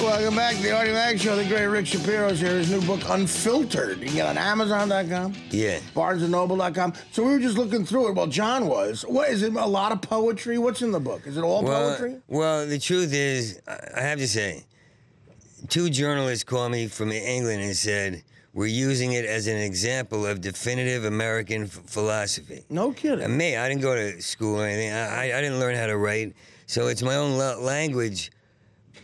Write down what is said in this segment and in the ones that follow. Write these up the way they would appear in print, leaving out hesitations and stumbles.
welcome back to the Artie Lange Show. The great Rick Shapiro's here. His new book, Unfiltered. You can get it on Amazon.com. Yeah. BarnesandNoble.com. So we were just looking through it. Well, John was. What is it? A lot of poetry? What's in the book? Is it all poetry? Well, the truth is, I have to say, two journalists called me from England and said, we're using it as an example of definitive American philosophy. No kidding. And me, I didn't go to school or anything. I didn't learn how to write. So it's my own language.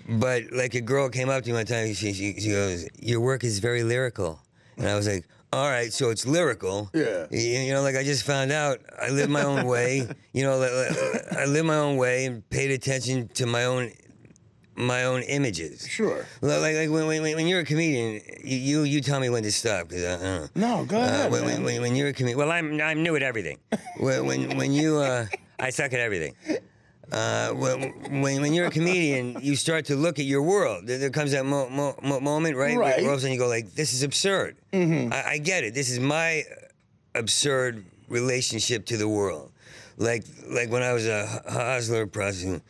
But like a girl came up to me one time, she goes, your work is very lyrical. And I was like, all right, so it's lyrical. Yeah. You know, like I just found out I live my own way. You know, I live my own way and paid attention to my own images. Sure. Like when you're a comedian, you tell me when to stop because No, go ahead. When you're a comedian, well, I'm new at everything. when you I suck at everything. When you're a comedian, you start to look at your world. There comes that moment, right? Where all of a sudden you go like, this is absurd. Mm-hmm. I get it. This is my absurd relationship to the world. Like when I was a hustler prostitute,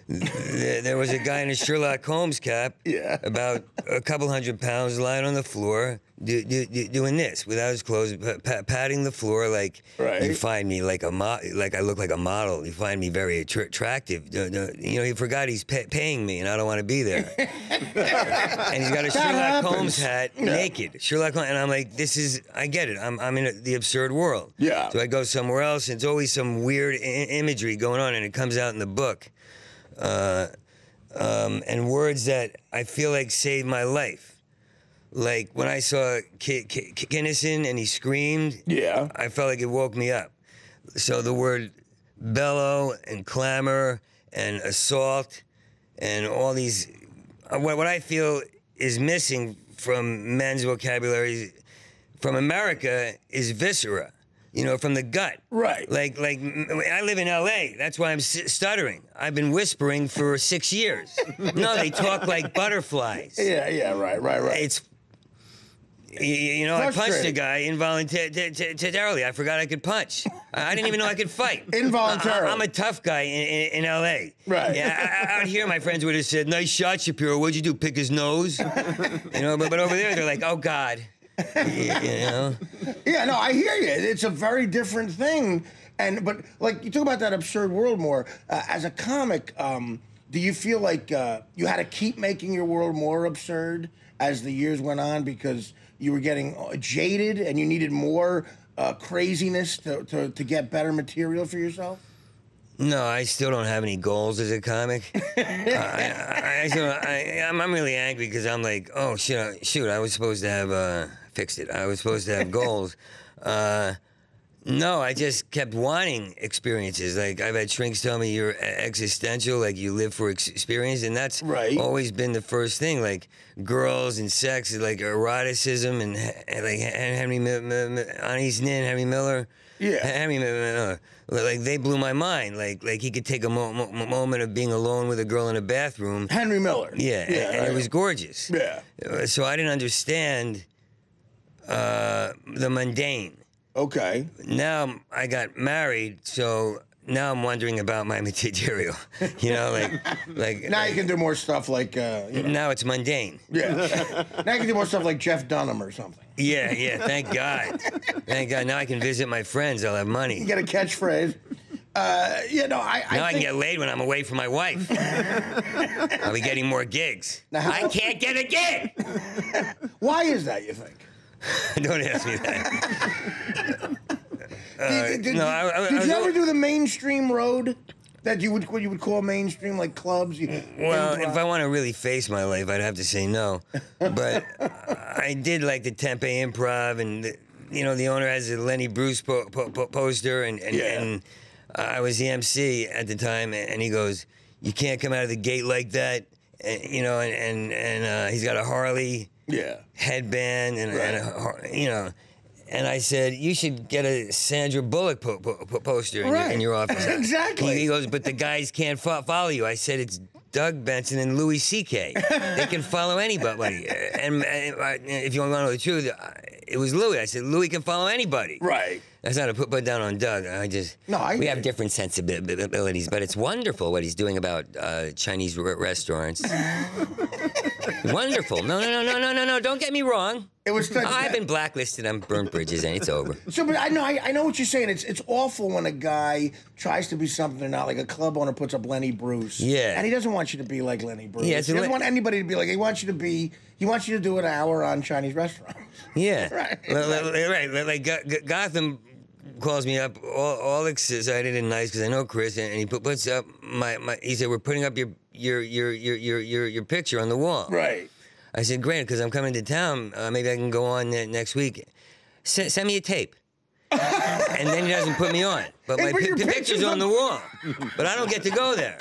there was a guy in a Sherlock Holmes cap, about a couple 100 pounds, lying on the floor, doing this without his clothes, patting the floor like you find me like I look like a model. You find me very attractive. You know, he forgot he's paying me, and I don't want to be there. And he's got a Sherlock Holmes hat, naked. Sherlock Holmes, and I'm like, I get it. I'm in the absurd world. Yeah. So I go somewhere else, and it's always some weird imagery going on, and it comes out in the book. And words that I feel like saved my life. Like when I saw Kinnison and he screamed, I felt like it woke me up. So the word bellow and clamor and assault and all these, what I feel is missing from men's vocabulary from America is viscera. You know, from the gut. Right. Like I live in L.A. That's why I'm stuttering. I've been whispering for 6 years. No, they talk like butterflies. Yeah, right. It's, you know, I punched a guy involuntarily. I forgot I could punch. I didn't even know I could fight. Involuntarily. I'm a tough guy in L.A. Right. Yeah, out here, my friends would have said, nice shot, Shapiro. What'd you do, pick his nose? You know, but over there, they're like, oh, God. You know? Yeah, no, I hear you. It's a very different thing. But like you talk about that absurd world more. As a comic, do you feel like you had to keep making your world more absurd as the years went on because you were getting jaded and you needed more craziness to get better material for yourself? No, I still don't have any goals as a comic. I'm really angry because I'm like, oh, shoot, I was supposed to have fixed it. I was supposed to have goals. No, I just kept wanting experiences. Like, I've had shrinks tell me you're existential, like you live for experience, and that's always been the first thing. Like, girls and sex, like eroticism, and like Annie's Nin, Henry Miller. Yeah. Henry Miller. Like, they blew my mind. Like he could take a moment of being alone with a girl in a bathroom. Henry Miller. Yeah, and it was gorgeous. Yeah. So I didn't understand the mundane. Okay. Now I got married, so now I'm wondering about my material. You know, like now you can do more stuff like. Now it's mundane. Yeah. Now you can do more stuff like Jeff Dunham or something. Yeah. Thank God. Thank God. Now I can visit my friends. I'll have money. You get a catchphrase. I I can get laid when I'm away from my wife. I'll be getting more gigs. I can't get a gig. Why is that, you think? Don't ask me that. Did you ever do the mainstream road that what you would call mainstream, like clubs? Well, if I want to really face my life, I'd have to say no. But I did like the Tempe Improv, and the owner has a Lenny Bruce poster, and I was the MC at the time, and he goes, "You can't come out of the gate like that," and he's got a Harley. Yeah. Headband and and I said, you should get a Sandra Bullock poster in your office. Exactly. He goes, but the guys can't follow you. I said, it's Doug Benson and Louis C.K. They can follow anybody. And if you want to know the truth, it was Louis. I said, Louis can follow anybody. Right. That's not a put down on Doug. We have different sensibilities, but it's wonderful what he's doing about Chinese restaurants. Wonderful. No. Don't get me wrong. It was. I've been blacklisted on burnt bridges, and it's over. So, but I know what you're saying. It's awful when a guy tries to be something they're not. Like a club owner puts up Lenny Bruce. Yeah. And he doesn't want you to be like Lenny Bruce. Yeah, he doesn't want anybody to be like. He wants you to do an hour on Chinese restaurants. Yeah. Right. Right. Like Gotham calls me up all excited and nice because I know Chris, and he puts up my. He said, "We're putting up your picture on the wall." Right. I said, "Great, because I'm coming to town. Maybe I can go on next week. Send me a tape." And then he doesn't put me on. But my picture's on the wall. But I don't get to go there.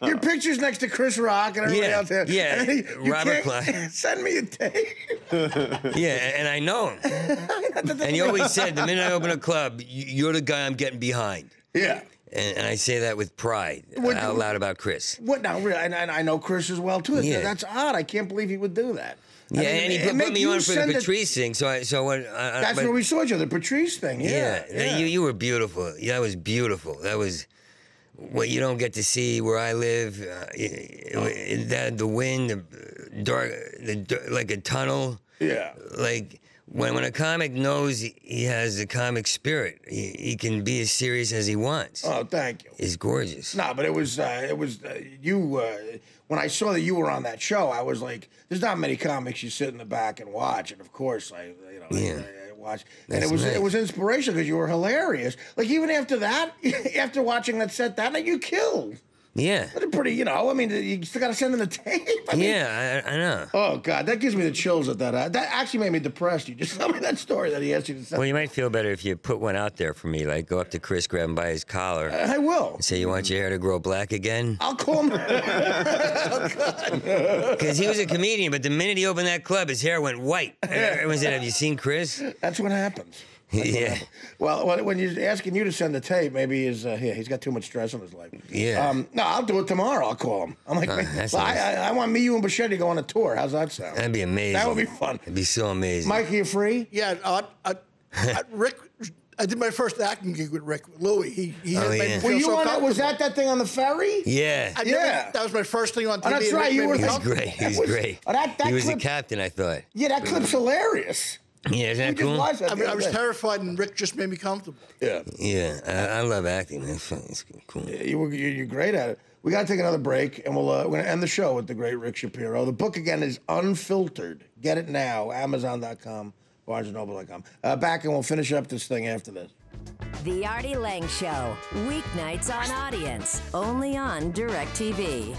Your picture's next to Chris Rock and everybody else there. Yeah, Robert Klein. Send me a tape. Yeah, and I know him. And he always said, the minute I open a club, you're the guy I'm getting behind. Yeah. And I say that with pride out loud about Chris. What now? Really? And I know Chris as well too. Yeah. That's odd. I can't believe he would do that. Yeah, and he put me on for the Patrice thing. That's where we saw each other, the Patrice thing. Yeah. You were beautiful. That was beautiful. That was what you don't get to see where I live. The wind, the dark, like a tunnel. Yeah. Like when a comic knows he has the comic spirit, he can be as serious as he wants. Oh, thank you. It's gorgeous. No, but it was you. When I saw that you were on that show, I was like, "There's not many comics you sit in the back and watch." And of course, I watched, and it was inspirational because you were hilarious. Like even after that, after watching that set that night, you killed. Yeah. That's pretty, I mean, you still got to send them the tape. I mean, I know. Oh, God, that gives me the chills at that. That actually made me depressed. You just tell me that story that he asked you to send. Well, you might feel better if you put one out there for me, like go up to Chris, grab him by his collar. I will. And say, you want your hair to grow black again? I'll call him. Oh, God. Because he was a comedian, but the minute he opened that club, his hair went white. Everyone said, have you seen Chris? That's what happens. Yeah. Well, when he's asking you to send the tape, maybe he's got too much stress in his life. Yeah. No, I'll do it tomorrow. I'll call him. I'm like, nice. I want me, you, and Bichetti to go on a tour. How's that sound? That'd be amazing. That would be fun. It'd be so amazing. Mike, are you free? Yeah. Rick, I did my first acting gig with Rick Louie. He made me feel Were you so on that? comfortable. Was that thing on the ferry? Yeah. That was my first thing on TV. Oh, that's right. He was great. He was great. He was the captain, I thought. Yeah, that clip's hilarious. Yeah, isn't that cool? I was terrified, and Rick just made me comfortable. Yeah. Yeah, I love acting. It's cool. Yeah, you're great at it. We got to take another break, and we're going to end the show with the great Rick Shapiro. The book, again, is Unfiltered. Get it now, Amazon.com, BarnesandNoble.com. Back, and we'll finish up this thing after this. The Artie Lange Show, weeknights on Audience, only on DirecTV.